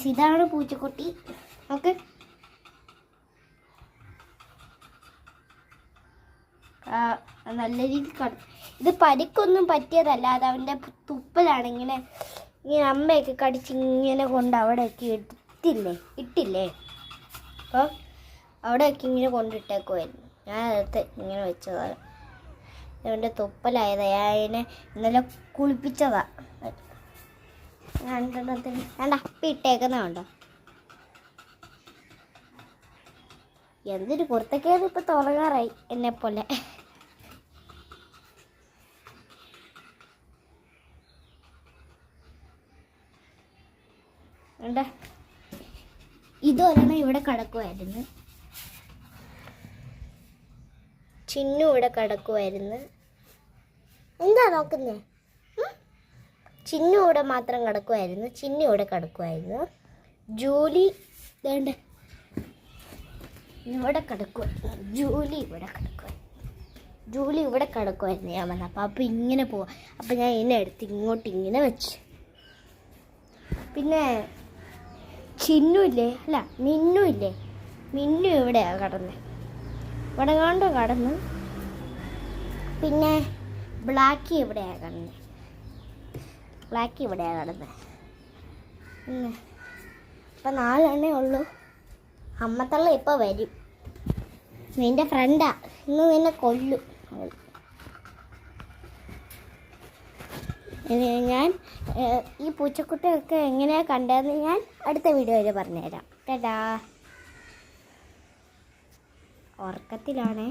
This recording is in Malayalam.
ഗൈസ്, ഇതാണ് പൂച്ചക്കുട്ടി. ഓക്കെ, നല്ല രീതിയിൽ ഇത് പരിക്കൊന്നും പറ്റിയതല്ല. അത് അവൻ്റെ തുപ്പലാണ്. ഇങ്ങനെ അമ്മയൊക്കെ കടിച്ച് ഇങ്ങനെ കൊണ്ട് അവിടെയൊക്കെ ഇട്ടില്ലേ. അപ്പോൾ അവിടെയൊക്കെ ഇങ്ങനെ കൊണ്ടിട്ടേക്കുമായിരുന്നു. ഞാൻ അടുത്ത് ഇങ്ങനെ വെച്ചതാണ്. അവൻ്റെ തുപ്പലായത്. ഞാൻ അതിനെ ഇന്നലെ കുളിപ്പിച്ചതാ. രണ്ടെണ്ണത്തിന് വേണ്ട അപ്പം ഇട്ടേക്കുന്നതുണ്ടോ. എന്തൊരു പുറത്തേക്കേത് ഇപ്പം തുടങ്ങാറായി എന്നെപ്പോലെ. ഇതൊരെണ്ണം ഇവിടെ കിടക്കുമായിരുന്നു. ചിന്നു ഇവിടെ കിടക്കുമായിരുന്നു. എന്താ നോക്കുന്നേ? ചിന്നു ഇവിടെ മാത്രം കിടക്കുമായിരുന്നു. ചിന്നു ഇവിടെ കിടക്കുമായിരുന്നു. ജൂലി വേണ്ട ഇവിടെ കിടക്കുമായിരുന്നു. ജൂലി ഇവിടെ കിടക്കുമായിരുന്നു. ഞാൻ വന്ന അപ്പം ഇങ്ങനെ പോവാം. അപ്പം ഞാൻ ഇതിനെ എടുത്ത് ഇങ്ങോട്ട് ഇങ്ങനെ വെച്ച്. പിന്നെ ചിന്നു ഇല്ലേ, അല്ല മിന്നു ഇല്ലേ, മിന്നു ഇവിടെയാണ് കിടന്നത്. ഇവിടെ കണ്ടോ കിടന്ന്. പിന്നെ ബ്ലാക്കി ഇവിടെയാണ് കിടന്നത്. ഇപ്പം 4 എണ്ണേ ഉള്ളൂ. അമ്മത്തള്ള ഇപ്പോൾ വരും. നിൻ്റെ ഫ്രണ്ടാ, ഇന്ന് നിന്നെ കൊല്ലും. ഞാൻ ഈ പൂച്ചക്കുട്ടിയൊക്കെ എങ്ങനെയാണ് കണ്ടതെന്ന് ഞാൻ അടുത്ത വീഡിയോയിൽ പറഞ്ഞുതരാം. ടാറ്റാ. ഉറക്കത്തിലാണേ.